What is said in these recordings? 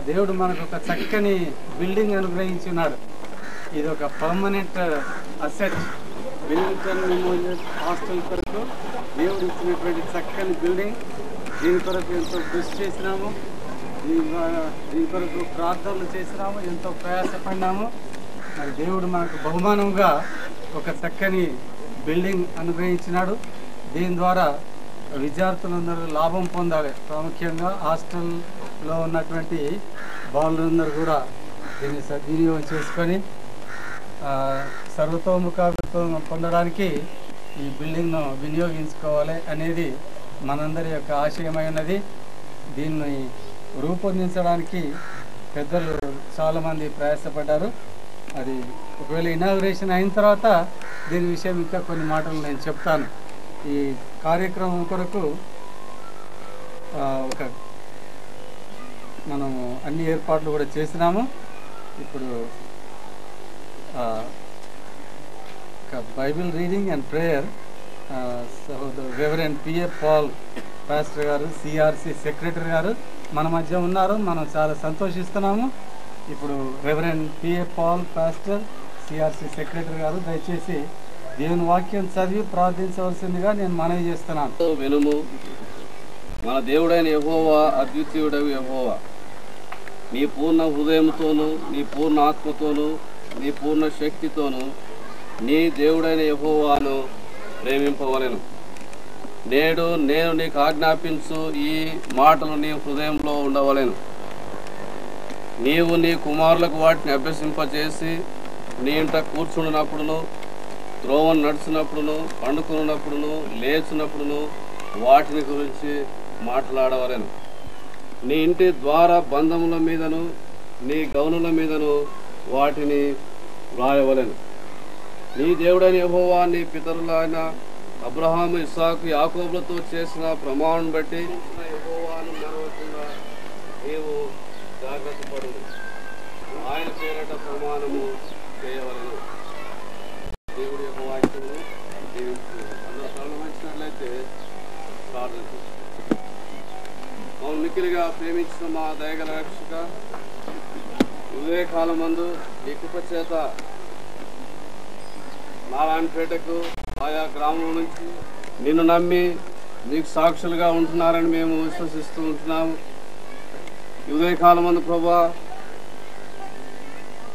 దేవుడు మనకు ఒక చక్కని బిల్డింగ్ అనుగ్రహించున్నాడు. ఇది ఒక పర్మనెంట్ అసెట్. విలింగ్టన్ మెమోరియల్ హాస్టల్ కొరకు దేవుడు ఇచ్చినటువంటి చక్కని బిల్డింగ్. దీని కొరకు ఎంతో కృషి చేసినాము, దీని కొరకు ప్రార్థనలు చేసినాము, ఎంతో ప్రయాసపడినాము. మరి దేవుడు మనకు బహుమానంగా ఒక చక్కని బిల్డింగ్ అనుగ్రహించినాడు. దీని ద్వారా విద్యార్థులందరూ లాభం పొందాలి. ప్రాముఖ్యంగా హాస్టల్లో ఉన్నటువంటి బాలులందరూ కూడా దీన్ని సద్వినియోగం చేసుకొని సర్వతోముఖాభివృద్ధి పొందడానికి ఈ బిల్డింగ్ను వినియోగించుకోవాలి అనేది మనందరి యొక్క ఆశయమై ఉన్నది. దీన్ని రూపొందించడానికి పెద్దలు చాలామంది ప్రయాసపడ్డారు. అది ఒకవేళ ఇనాగ్రేషన్ అయిన తర్వాత దీని విషయం ఇంకా కొన్ని మాటలు నేను చెప్తాను. ఈ కార్యక్రమం కొరకు మనము అన్ని ఏర్పాట్లు కూడా చేసినాము. ఇప్పుడు ఒక Bible reading and prayer reverend PA Paul pastor గారు, సిఆర్సి సెక్రటరీ గారు మన మధ్య ఉన్నారు. మనం చాలా సంతోషిస్తున్నాము. ఇప్పుడు reverend PA Paul pastor, CRC secretary గారు దయచేసి దేవుని వాక్యం చదివి ప్రార్థించవలసిందిగా నేను మనవి చేస్తున్నాను. వినుము, మన దేవుడైన యెహోవా అద్వితీయుడగు యెహోవా, నీ పూర్ణ హృదయంతోనూ, నీ పూర్ణ ఆత్మతోనూ, నీ పూర్ణ శక్తితోనూ నీ దేవుడైన యెహోవాను ప్రేమింపవలెను. నేడు నేను నీకు ఆజ్ఞాపించు ఈ మాటలు నీ హృదయంలో ఉండవలెను. నీవు నీ కుమారులకు వాటిని అభ్యసింపచేసి నీ ఇంట కూర్చున్నప్పుడును, త్రోవను నడుచున్నప్పుడును, పండుకున్నప్పుడును, లేచినప్పుడును వాటిని గురించి మాట్లాడవలెను. నీ ఇంటి ద్వార బంధముల మీదను, నీ గౌనుల మీదను వాటిని వ్రాయవలెను. నీ దేవుడైన యెహోవా నీ పితరులైన అబ్రహాము, ఇస్సాకు, యాకోబులతో చేసిన ప్రమాణం బట్టి యెహోవాను మరవకుండా నీవు జాగ్రత్త పడు. ఆయన పేరట ప్రమాణము చేయవలెను. దేవుడి యొక్క వాక్యము అందరూ ప్రారంభించినట్లయితే ప్రార్థన. మమ్మల్ని మిక్కిలిగా ప్రేమించిన మా దయగల రక్షక, ఉదయకాలం మందు నీ కృప చేత నారాయణపేటకు ఆయా గ్రామం నుంచి నిన్ను నమ్మి నీకు సాక్షులుగా ఉంటున్నారని మేము విశ్వసిస్తూ ఉంటున్నాము. ఉదయకాలం మందు ప్రభా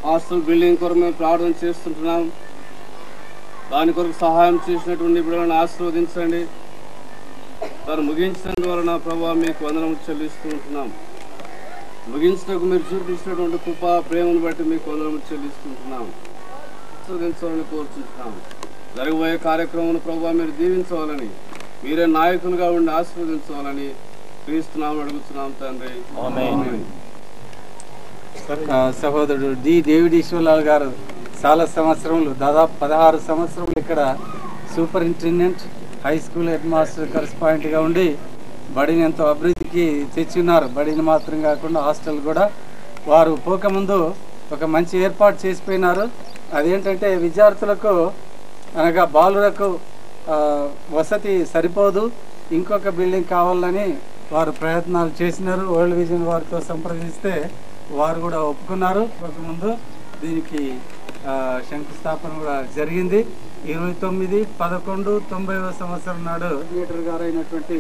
హాస్టల్ బిల్డింగ్ కొరకు మేము ప్రార్థన చేస్తుంటున్నాం. దాని కొరకు సహాయం చేసినటువంటి బిడ్డలను ఆశీర్వదించండి. దాన్ని ముగించినందువలన ప్రభా మీకు వందనము చెల్లిస్తూ ఉంటున్నాం. ముగించటకు మీరు చూపించినటువంటి కృప, ప్రేమను బట్టి మీకు వందనము చెల్లిస్తుంటున్నాం. ఆశీర్వదించాలని కోరుచుంటున్నాం. జరగబోయే కార్యక్రమం ప్రభా మీరు దీవించవాలని, మీరే నాయకులుగా ఉండి ఆశీర్వదించవాలని క్రీస్తున్నాము అడుగుతున్నాం తండ్రి. ఆమేన్. సహోదరుడు డి డేవిడ్ ఈశ్వర్లాల్ గారు చాలా సంవత్సరములు, దాదాపు 16 సంవత్సరములు ఇక్కడ superintendent, high school headmaster కరెస్పాండెంట్గా ఉండి బడిని ఎంతో అభివృద్ధికి తెచ్చున్నారు. బడిని మాత్రం కాకుండా హాస్టల్ కూడా వారు పోకముందు ఒక మంచి ఏర్పాటు చేసిపోయినారు. అదేంటంటే విద్యార్థులకు అనగా బాలులకు వసతి సరిపోదు, ఇంకొక బిల్డింగ్ కావాలని వారు ప్రయత్నాలు చేసినారు. వరల్డ్ విజన్ వారితో సంప్రదిస్తే వారు కూడా ఒప్పుకున్నారు. ముందు దీనికి శంకుస్థాపన కూడా జరిగింది. 29/11/90వ సంవత్సరం నాడు కోఆర్డినేటర్ గారు అయినటువంటి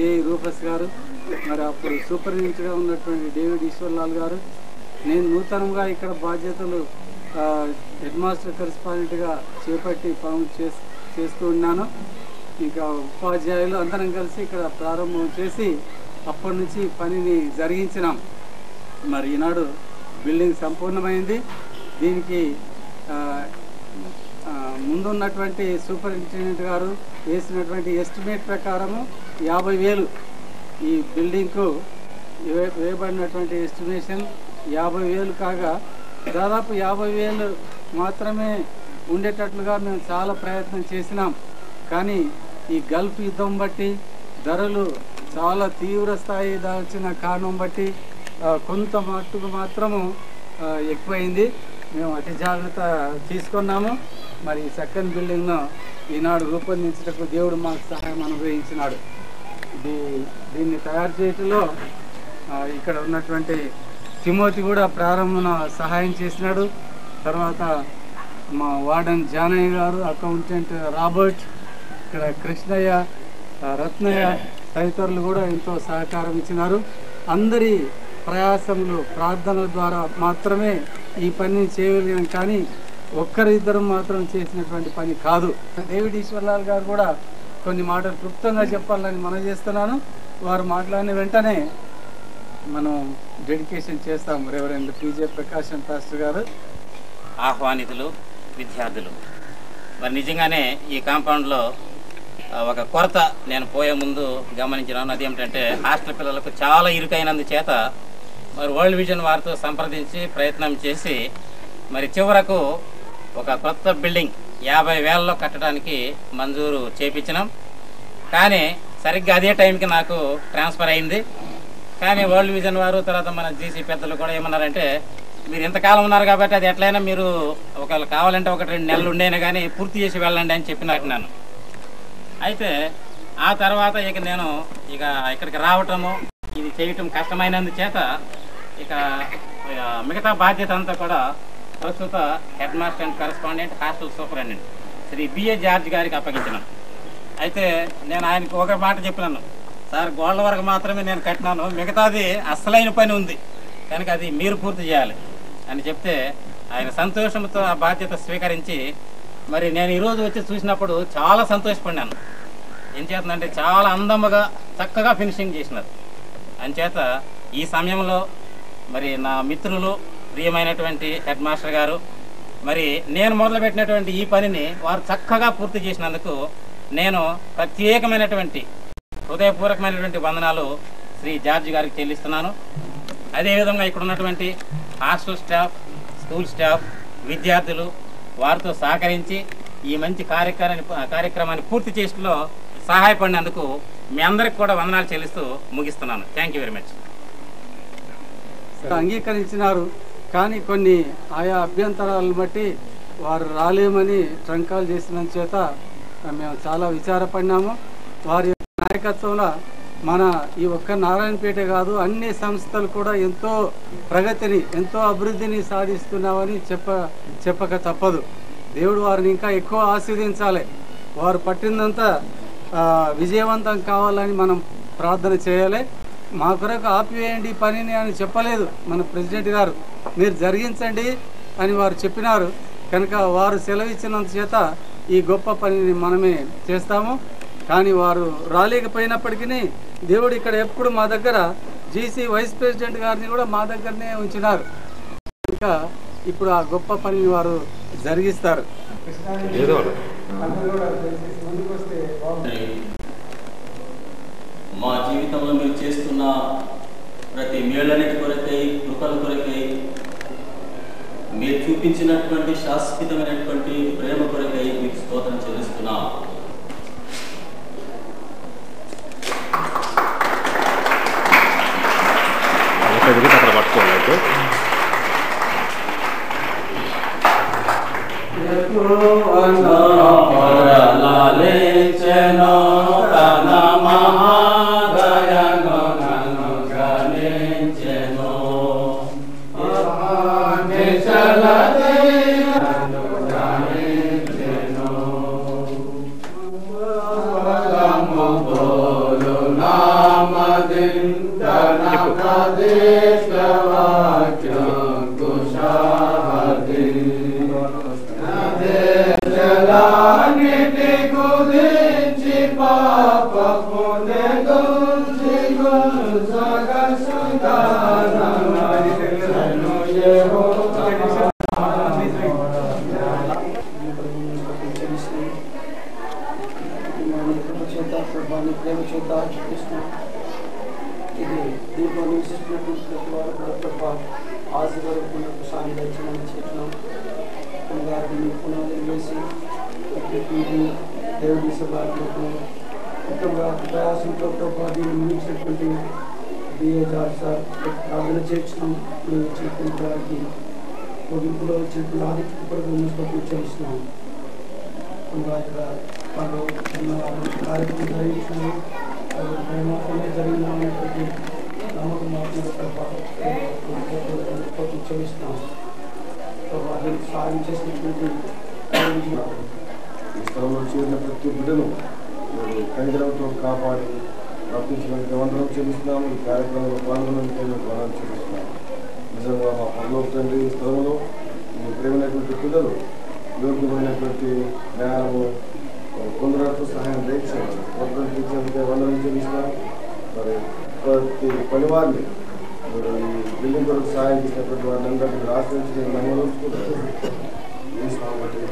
ఏ రూపస్ గారు, మరి అప్పుడు సూపరింటెండెంట్గా ఉన్నటువంటి డేవిడ్ ఈశ్వర్లాల్ గారు, నేను నూతనంగా ఇక్కడ బాధ్యతలు హెడ్ మాస్టర్ కరెస్పాండెంట్గా చేపట్టి పనులు చేస్తూ ఉన్నాను. ఇంకా ఉపాధ్యాయులు అందరం కలిసి ఇక్కడ ప్రారంభం చేసి అప్పటి నుంచి పనిని జరిగించినాం. మరి ఈనాడు బిల్డింగ్ సంపూర్ణమైంది. దీనికి ముందున్నటువంటి సూపరింటెండెంట్ గారు వేసినటువంటి ఎస్టిమేట్ ప్రకారము 50,000 ఈ బిల్డింగ్కు వేయబడినటువంటి ఎస్టిమేషన్ 50,000 కాగా దాదాపు 50,000 మాత్రమే ఉండేటట్లుగా మేము చాలా ప్రయత్నం చేసినాం. కానీ ఈ గల్ఫ్ యుద్ధం బట్టి ధరలు చాలా తీవ్ర స్థాయి దాల్చిన కారణం బట్టి కొంత మట్టుకు మాత్రము ఎక్కువైంది. మేము అతి జాగ్రత్త తీసుకున్నాము. మరి సెకండ్ బిల్డింగ్ను ఈనాడు రూపొందించటకు దేవుడు మాకు సహాయం అనుగ్రహించినాడు. దీన్ని తయారు చేయటంలో ఇక్కడ ఉన్నటువంటి తిమోతి కూడా ప్రారంభంలో సహాయం చేసినాడు. తర్వాత మా వార్డెన్ జానయ్య గారు, అకౌంటెంట్ రాబర్ట్, ఇక్కడ కృష్ణయ్య, రత్నయ్య తదితరులు కూడా ఎంతో సహకారం ఇచ్చినారు. అందరి ప్రయాసములు, ప్రార్థనల ద్వారా మాత్రమే ఈ పనిని చేయగలిగాం. కానీ ఒక్కరిద్దరం మాత్రం చేసినటువంటి పని కాదు. డేవిడ్ ఈశ్వర్లాల్ గారు కూడా కొన్ని మాటలు క్లుప్తంగా చెప్పాలని మనం చేస్తున్నాను. వారు మాట్లాడిన వెంటనే మనం డెడికేషన్ చేస్తాము. రెవరెండ్ పీజే ప్రకాశం పాస్టర్ గారు. ఆహ్వానితులు, విద్యార్థులు, మరి నిజంగానే ఈ కాంపౌండ్లో ఒక కొరత నేను పోయే ముందు గమనించినాను. అదేమిటంటే హాస్టల్ పిల్లలకు చాలా ఇరుకైనందుచేత మరి వరల్డ్ విజన్ వారితో సంప్రదించి ప్రయత్నం చేసి మరి చివరకు ఒక కొత్త బిల్డింగ్ 50,000లో కట్టడానికి మంజూరు చేయించినాం. కానీ సరిగ్గా అదే టైంకి నాకు ట్రాన్స్ఫర్ అయింది. కానీ వరల్డ్ విజన్ వారు తర్వాత మన జీసీ పెద్దలు కూడా ఏమన్నారంటే మీరు ఇంతకాలం ఉన్నారు కాబట్టి అది ఎట్లయినా మీరు ఒకవేళ కావాలంటే 1-2 నెలలు ఉండేనా కానీ పూర్తి చేసి వెళ్ళండి అని చెప్పినట్టున్నాను. అయితే ఆ తర్వాత ఇక నేను ఇక్కడికి రావటము ఇది చేయటం కష్టమైనందుచేత ఇక మిగతా బాధ్యత అంతా కూడా ప్రస్తుత head master and correspondent hostel superintendent Shri BA George గారికి అప్పగించినాను. అయితే నేను ఆయనకు ఒక మాట చెప్పినాను, సార్ గోళ్ళ వరకు మాత్రమే నేను కట్టినాను, మిగతాది అసలైన పని ఉంది కనుక అది మీరు పూర్తి చేయాలి అని చెప్తే ఆయన సంతోషంతో ఆ బాధ్యత స్వీకరించి మరి నేను ఈరోజు వచ్చి చూసినప్పుడు చాలా సంతోషపడినాను. ఏం చేస్తుందంటే చాలా అందముగా చక్కగా ఫినిషింగ్ చేసినారు. అంచేత ఈ సమయంలో మరి నా మిత్రులు ప్రియమైనటువంటి హెడ్ మాస్టర్ గారు మరి నేను మొదలుపెట్టినటువంటి ఈ పనిని వారు చక్కగా పూర్తి చేసినందుకు నేను ప్రత్యేకమైనటువంటి హృదయపూర్వకమైనటువంటి వందనాలు శ్రీ జార్జ్ గారికి చెల్లిస్తున్నాను. అదేవిధంగా ఇక్కడ ఉన్నటువంటి హాస్టల్ స్టాఫ్, స్కూల్ స్టాఫ్, విద్యార్థులు వారితో సహకరించి ఈ మంచి కార్యక్రమాన్ని పూర్తి చేయడంలో సహాయపడినందుకు మీ అందరికి కూడా వందనాలు చెల్లిస్తూ ముగిస్తున్నాను. Thank you very much. అంగీకరించినారు కానీ కొన్ని ఆయా అభ్యంతరాలను బట్టి వారు రాలేమని ట్రంకాలు చేసిన చేత మేము చాలా విచారపడినాము. వారి నాయకత్వంలో మన ఈ ఒక్క నారాయణపేట కాదు అన్ని సంస్థలు కూడా ఎంతో ప్రగతిని ఎంతో అభివృద్ధిని సాధిస్తున్నామని చెప్పక తప్పదు. దేవుడు వారిని ఇంకా ఎక్కువ ఆశీర్వదించాలి. వారు పట్టిందంతా విజయవంతం కావాలని మనం ప్రార్థన చేయాలి. మా కొరకు ఆపివేయండి పనిని అని చెప్పలేదు మన ప్రెసిడెంట్ గారు, మీరు జరిగించండి అని వారు చెప్పినారు. కనుక వారు సెలవిచ్చినంత చేత ఈ గొప్ప పనిని మనమే చేస్తాము. కానీ వారు రాలేకపోయినప్పటికీ దేవుడు ఇక్కడ ఎప్పుడు మా దగ్గర జీసీ వైస్ ప్రెసిడెంట్ గారిని కూడా మా దగ్గరనే ఉంచినారు. కనుక ఇప్పుడు ఆ గొప్ప పనిని వారు జరిగిస్తారు. మా జీవితంలో మీరు చేస్తున్న ప్రతి మేళ్ళన్నిటి కొరకై, కృపల కొరకై, మీరు చూపించినటువంటి శాశ్వతమైనటువంటి ప్రేమ కొరకై మీకు స్తోత్రం చెల్లిస్తున్నాం. అక్కడ పట్టుకోలేదు. దేవుడి సభకు ప్రయాసంతో ముగించినటువంటి బిఏ జార్జ్ సార్ ప్రార్థన చేర్చడం వచ్చినటువంటి వారికి ముగింపులో వచ్చినటువంటి ఆదిత్య కొరకు మున్సిపల్ చేస్తున్నాం. వాళ్ళు కార్యక్రమం జరిగించినారు, జరిగిన అనేటువంటి నమ్మకం మాత్రం చేస్తున్నాం. వాటిని సాయం చేసినటువంటి ఈ స్థలంలో చేరిన ప్రతి బిడ్డను మీరు కనికరంతో కాపాడి రప్పించడానికి వందనం చెల్లిస్తున్నాము. ఈ కార్యక్రమంలో పాల్గొనడానికి మేము వందనం చెల్లిస్తున్నాము. నిజంగా మా పనులు తండ్రి ఈ స్థలంలో మీ ప్రేమైనటువంటి పిల్లలు యోగ్యమైనటువంటి జ్ఞానము పొందడానికి సహాయం దయచేయండి. వందనం తీర్చేందుకే వందనం చెల్లిస్తున్నాము. మరి ప్రతి పని వారిని మీరు ఈ బిల్డింగ్ కొరకు సహాయం చేసినటువంటి వారిని అందరికీ మీరు ఆశ్రయించి నమ్మదలుచుకుంటారు. ఈ సామర్థ్యం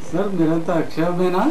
సార్ మీరంతా క్షేమమేనా?